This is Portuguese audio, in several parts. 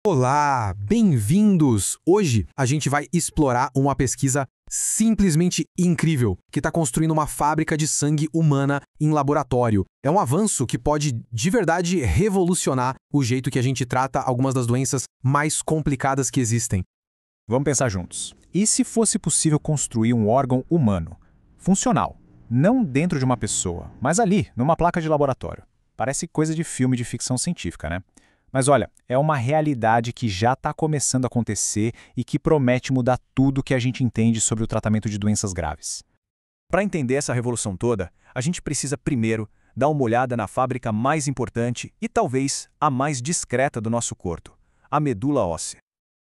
Olá, bem-vindos! Hoje a gente vai explorar uma pesquisa simplesmente incrível que está construindo uma fábrica de sangue humana em laboratório. É um avanço que pode de verdade revolucionar o jeito que a gente trata algumas das doenças mais complicadas que existem. Vamos pensar juntos. E se fosse possível construir um órgão humano, funcional, não dentro de uma pessoa, mas ali, numa placa de laboratório? Parece coisa de filme de ficção científica, né? Mas olha, é uma realidade que já está começando a acontecer e que promete mudar tudo que a gente entende sobre o tratamento de doenças graves. Para entender essa revolução toda, a gente precisa primeiro dar uma olhada na fábrica mais importante e talvez a mais discreta do nosso corpo, a medula óssea.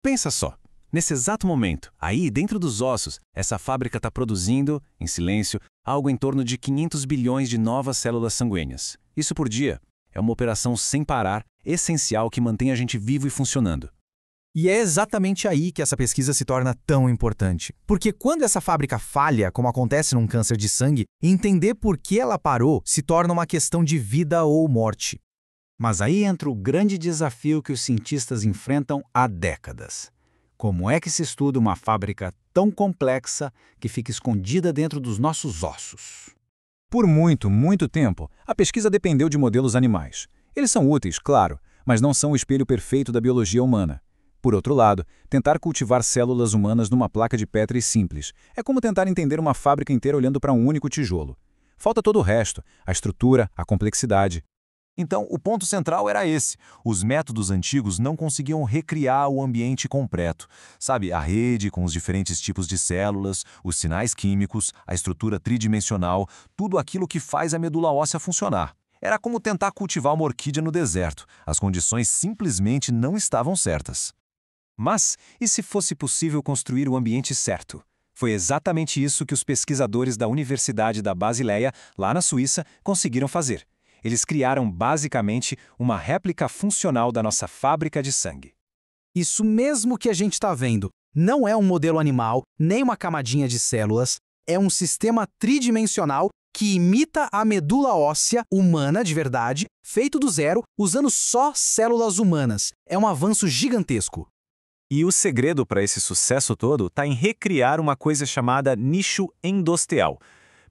Pensa só, nesse exato momento, aí dentro dos ossos, essa fábrica está produzindo, em silêncio, algo em torno de 500 bilhões de novas células sanguíneas. Isso por dia. É uma operação sem parar, essencial que mantém a gente vivo e funcionando. E é exatamente aí que essa pesquisa se torna tão importante. Porque quando essa fábrica falha, como acontece num câncer de sangue, entender por que ela parou se torna uma questão de vida ou morte. Mas aí entra o grande desafio que os cientistas enfrentam há décadas. Como é que se estuda uma fábrica tão complexa que fica escondida dentro dos nossos ossos? Por muito tempo, a pesquisa dependeu de modelos animais. Eles são úteis, claro, mas não são o espelho perfeito da biologia humana. Por outro lado, tentar cultivar células humanas numa placa de Petri simples é como tentar entender uma fábrica inteira olhando para um único tijolo. Falta todo o resto, a estrutura, a complexidade. Então, o ponto central era esse. Os métodos antigos não conseguiam recriar o ambiente completo. Sabe, a rede com os diferentes tipos de células, os sinais químicos, a estrutura tridimensional, tudo aquilo que faz a medula óssea funcionar. Era como tentar cultivar uma orquídea no deserto. As condições simplesmente não estavam certas. Mas, e se fosse possível construir o ambiente certo? Foi exatamente isso que os pesquisadores da Universidade da Basileia, lá na Suíça, conseguiram fazer. Eles criaram basicamente uma réplica funcional da nossa fábrica de sangue. Isso mesmo que a gente está vendo. Não é um modelo animal, nem uma camadinha de células. É um sistema tridimensional que imita a medula óssea humana de verdade, feito do zero, usando só células humanas. É um avanço gigantesco. E o segredo para esse sucesso todo está em recriar uma coisa chamada nicho endosteal.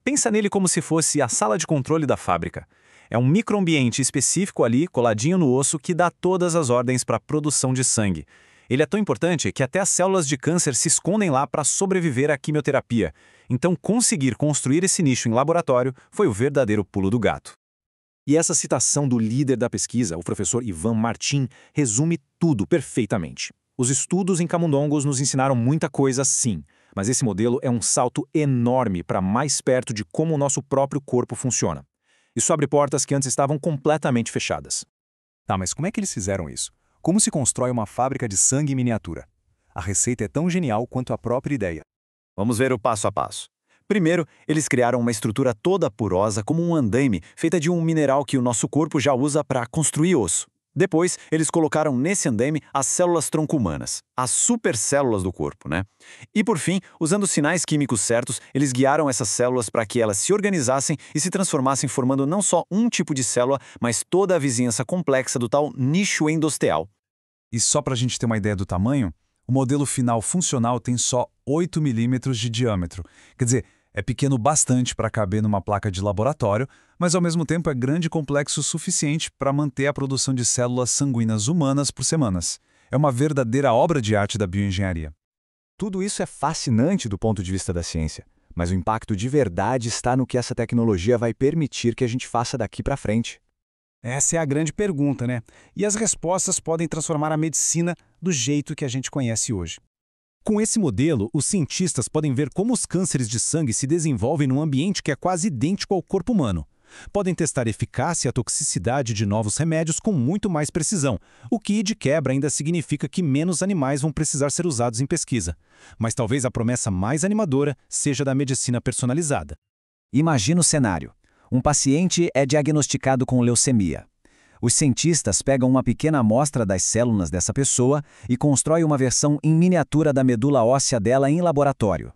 Pensa nele como se fosse a sala de controle da fábrica. É um microambiente específico ali, coladinho no osso, que dá todas as ordens para a produção de sangue. Ele é tão importante que até as células de câncer se escondem lá para sobreviver à quimioterapia. Então, conseguir construir esse nicho em laboratório foi o verdadeiro pulo do gato. E essa citação do líder da pesquisa, o professor Ivan Martin, resume tudo perfeitamente. Os estudos em camundongos nos ensinaram muita coisa, sim, mas esse modelo é um salto enorme para mais perto de como o nosso próprio corpo funciona. Isso abre portas que antes estavam completamente fechadas. Tá, mas como é que eles fizeram isso? Como se constrói uma fábrica de sangue em miniatura? A receita é tão genial quanto a própria ideia. Vamos ver o passo a passo. Primeiro, eles criaram uma estrutura toda porosa como um andaime, feita de um mineral que o nosso corpo já usa para construir osso. Depois, eles colocaram nesse andaime as células tronco humanas, as supercélulas do corpo, né? E por fim, usando os sinais químicos certos, eles guiaram essas células para que elas se organizassem e se transformassem formando não só um tipo de célula, mas toda a vizinhança complexa do tal nicho endosteal. E só para a gente ter uma ideia do tamanho, o modelo final funcional tem só 8 milímetros de diâmetro. Quer dizer, é pequeno bastante para caber numa placa de laboratório, mas ao mesmo tempo é grande e complexo o suficiente para manter a produção de células sanguíneas humanas por semanas. É uma verdadeira obra de arte da bioengenharia. Tudo isso é fascinante do ponto de vista da ciência, mas o impacto de verdade está no que essa tecnologia vai permitir que a gente faça daqui para frente. Essa é a grande pergunta, né? E as respostas podem transformar a medicina do jeito que a gente conhece hoje. Com esse modelo, os cientistas podem ver como os cânceres de sangue se desenvolvem num ambiente que é quase idêntico ao corpo humano. Podem testar a eficácia e a toxicidade de novos remédios com muito mais precisão, o que, de quebra, ainda significa que menos animais vão precisar ser usados em pesquisa. Mas talvez a promessa mais animadora seja da medicina personalizada. Imagina o cenário. Um paciente é diagnosticado com leucemia. Os cientistas pegam uma pequena amostra das células dessa pessoa e constroem uma versão em miniatura da medula óssea dela em laboratório.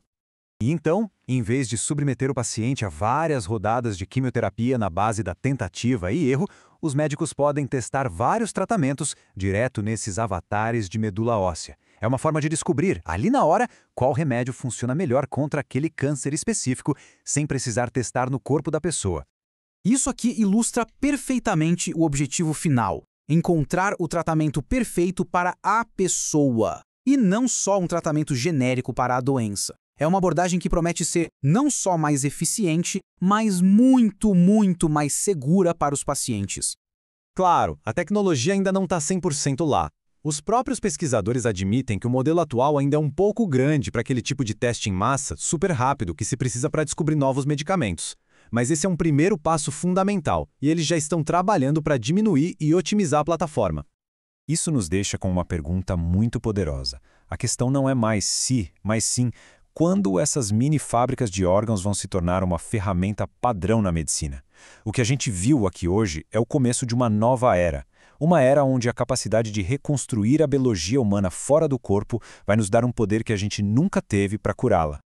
E então, em vez de submeter o paciente a várias rodadas de quimioterapia na base da tentativa e erro, os médicos podem testar vários tratamentos direto nesses avatares de medula óssea. É uma forma de descobrir, ali na hora, qual remédio funciona melhor contra aquele câncer específico, sem precisar testar no corpo da pessoa. Isso aqui ilustra perfeitamente o objetivo final: encontrar o tratamento perfeito para a pessoa, e não só um tratamento genérico para a doença. É uma abordagem que promete ser não só mais eficiente, mas muito, muito mais segura para os pacientes. Claro, a tecnologia ainda não está 100% lá. Os próprios pesquisadores admitem que o modelo atual ainda é um pouco grande para aquele tipo de teste em massa super rápido que se precisa para descobrir novos medicamentos. Mas esse é um primeiro passo fundamental, e eles já estão trabalhando para diminuir e otimizar a plataforma. Isso nos deixa com uma pergunta muito poderosa. A questão não é mais se, mas sim quando essas mini fábricas de órgãos vão se tornar uma ferramenta padrão na medicina. O que a gente viu aqui hoje é o começo de uma nova era. Uma era onde a capacidade de reconstruir a biologia humana fora do corpo vai nos dar um poder que a gente nunca teve para curá-la.